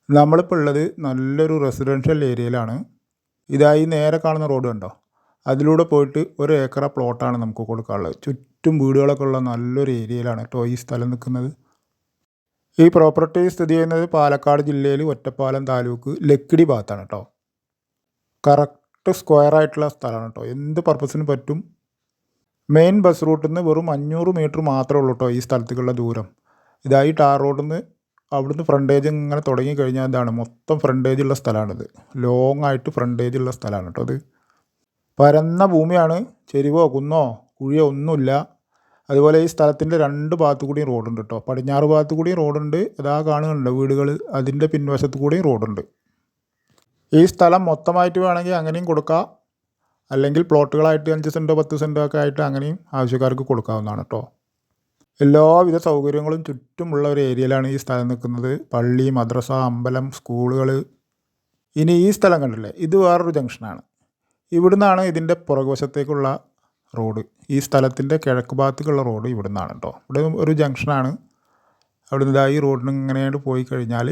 നമ്മളിപ്പോൾ ഉള്ളത് നല്ലൊരു റെസിഡൻഷ്യൽ ഏരിയയിലാണ്. ഇതായി നേരെ കാണുന്ന റോഡ് കണ്ടോ, അതിലൂടെ പോയിട്ട് 1 ഏക്കർ പ്ലോട്ടാണ് നമുക്ക് കൊടുക്കാനുള്ളത്. ചുറ്റും വീടുകളൊക്കെ ഉള്ള നല്ലൊരു ഏരിയയിലാണ് കേട്ടോ ഈ സ്ഥലം നിൽക്കുന്നത്. ഈ പ്രോപ്പർട്ടി സ്ഥിതി ചെയ്യുന്നത് പാലക്കാട് ജില്ലയിൽ ഒറ്റപ്പാലം താലൂക്ക് ലക്കിടി ഭാഗത്താണ് കേട്ടോ. കറക്റ്റ് സ്ക്വയറായിട്ടുള്ള സ്ഥലമാണ് കേട്ടോ, എന്ത് പർപ്പസിന് പറ്റും. മെയിൻ ബസ് റൂട്ടിൽ നിന്ന് വെറും 500 മീറ്റർ മാത്രമേ ഉള്ളൂ കേട്ടോ ഈ സ്ഥലത്തേക്കുള്ള ദൂരം. ഇതായി ടാർ റോഡിൽ നിന്ന് അവിടുന്ന് ഫ്രണ്ടേജ് ഇങ്ങനെ തുടങ്ങി കഴിഞ്ഞാൽ ഇതാണ് മൊത്തം ഫ്രണ്ടേജ് ഉള്ള സ്ഥലമാണിത്. ലോങ് ആയിട്ട് ഫ്രണ്ടേജ് ഉള്ള സ്ഥലമാണ് കേട്ടോ ഇത്. പരന്ന ഭൂമിയാണ്, ചെരിവോ കുന്നോ കുഴിയോ ഒന്നുമില്ല. അതുപോലെ ഈ സ്ഥലത്തിൻ്റെ 2 ഭാഗത്തു കൂടിയും റോഡുണ്ട് കേട്ടോ. പടിഞ്ഞാറ് ഭാഗത്തു കൂടിയും റോഡുണ്ട്, അതാ കാണുന്നുണ്ട് വീടുകൾ, അതിൻ്റെ പിൻവശത്ത് കൂടിയും റോഡുണ്ട്. ഈ സ്ഥലം മൊത്തമായിട്ട് വേണമെങ്കിൽ അങ്ങനെയും കൊടുക്കാം, അല്ലെങ്കിൽ പ്ലോട്ടുകളായിട്ട് 5 സെൻറ്റോ 10 സെൻറ്റോ ഒക്കെ ആയിട്ട് അങ്ങനെയും ആവശ്യക്കാർക്ക് കൊടുക്കാവുന്നതാണ് കേട്ടോ. എല്ലാവിധ സൗകര്യങ്ങളും ചുറ്റുമുള്ള ഒരു ഏരിയയിലാണ് ഈ സ്ഥലം നിൽക്കുന്നത്. പള്ളി, മദ്രസ, അമ്പലം, സ്കൂളുകൾ. ഇനി ഈ സ്ഥലം കണ്ടില്ലേ, ഇത് വേറൊരു ജംഗ്ഷനാണ്. ഇവിടുന്നാണ് ഇതിൻ്റെ പുറകുവശത്തേക്കുള്ള റോഡ്. ഈ സ്ഥലത്തിൻ്റെ കിഴക്ക് ഭാഗത്തേക്കുള്ള റോഡ് ഇവിടുന്നാണ് കേട്ടോ. ഇവിടെ ഒരു ജംഗ്ഷനാണ്. അവിടുന്ന് ഇതായി റോഡിന് ഇങ്ങനെയായിട്ട് പോയി കഴിഞ്ഞാൽ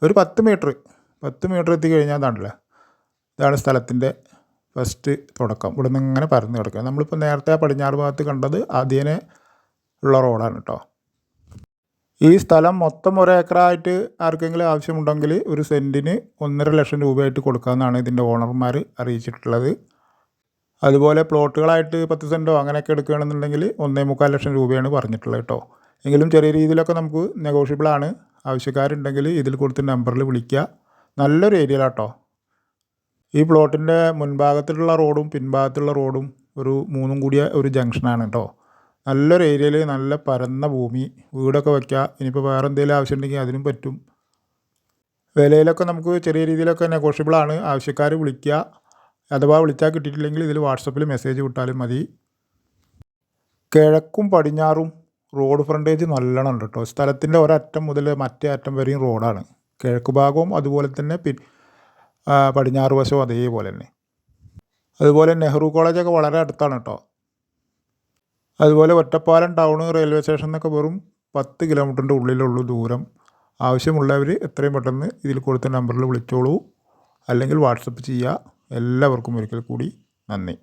ഒരു 10 മീറ്റർ എത്തിക്കഴിഞ്ഞാൽ അതാണല്ലേ, ഇതാണ് സ്ഥലത്തിൻ്റെ ഫസ്റ്റ് തുടക്കം. ഇവിടെ നിന്ന് ഇങ്ങനെ പരന്ന് കിടക്കുക. നമ്മളിപ്പോൾ നേരത്തെ പടിഞ്ഞാറ് ഭാഗത്ത് കണ്ടത് അതിനെ ഉള്ള റോഡാണ് കേട്ടോ. ഈ സ്ഥലം മൊത്തം 1 ഏക്കറായിട്ട് ആർക്കെങ്കിലും ആവശ്യമുണ്ടെങ്കിൽ ഒരു സെൻറ്റിന് 1.5 ലക്ഷം രൂപയായിട്ട് കൊടുക്കാമെന്നാണ് ഇതിൻ്റെ ഓണർമാർ അറിയിച്ചിട്ടുള്ളത്. അതുപോലെ പ്ലോട്ടുകളായിട്ട് 10 സെൻറ്റോ അങ്ങനെയൊക്കെ എടുക്കുകയാണെന്നുണ്ടെങ്കിൽ 1.25 ലക്ഷം രൂപയാണ് പറഞ്ഞിട്ടുള്ളത് കേട്ടോ. എങ്കിലും ചെറിയ രീതിയിലൊക്കെ നമുക്ക് നെഗോഷ്യബിളാണ്. ആവശ്യക്കാരുണ്ടെങ്കിൽ ഇതിൽ കൊടുത്ത നമ്പറിൽ വിളിക്കുക. നല്ലൊരു ഏരിയയിലാട്ടോ. ഈ പ്ലോട്ടിൻ്റെ മുൻഭാഗത്തുള്ള റോഡും പിൻഭാഗത്തുള്ള റോഡും ഒരു 3 കൂടിയ ഒരു ജംഗ്ഷനാണ് കേട്ടോ. നല്ലൊരു ഏരിയയിൽ നല്ല പരന്ന ഭൂമി, വീടൊക്കെ വയ്ക്കുക. ഇനിയിപ്പോൾ വേറെ എന്തെങ്കിലും ആവശ്യമുണ്ടെങ്കിൽ അതിനും പറ്റും. വിലയിലൊക്കെ നമുക്ക് ചെറിയ രീതിയിലൊക്കെ നെഗോഷ്യബിളാണ്. ആവശ്യക്കാർ വിളിക്കുക. അഥവാ വിളിച്ചാൽ കിട്ടിയിട്ടില്ലെങ്കിൽ ഇതിൽ വാട്സപ്പിൽ മെസ്സേജ് വിട്ടാലും മതി. കിഴക്കും പടിഞ്ഞാറും റോഡ് ഫ്രണ്ടേജ് നല്ലോണം ഉണ്ട് കേട്ടോ. സ്ഥലത്തിൻ്റെ ഒരറ്റം മുതൽ മറ്റേ അറ്റം വരെയും റോഡാണ്. കിഴക്ക് ഭാഗവും അതുപോലെ തന്നെ പടിഞ്ഞാറ് വശവും അതേപോലെ തന്നെ. അതുപോലെ നെഹ്റു കോളേജൊക്കെ വളരെ അടുത്താണ് കേട്ടോ. അതുപോലെ ഒറ്റപ്പാലം ടൗൺ റെയിൽവേ സ്റ്റേഷൻ എന്നൊക്കെ വെറും 10 കിലോമീറ്ററിൻ്റെ ഉള്ളിലുള്ളൂ ദൂരം. ആവശ്യമുള്ളവർ എത്രയും പെട്ടെന്ന് ഇതിൽ കൊടുത്ത നമ്പറിൽ വിളിച്ചോളൂ, അല്ലെങ്കിൽ വാട്സപ്പ് ചെയ്യുക. എല്ലാവർക്കും ഒരിക്കൽ കൂടി നന്ദി.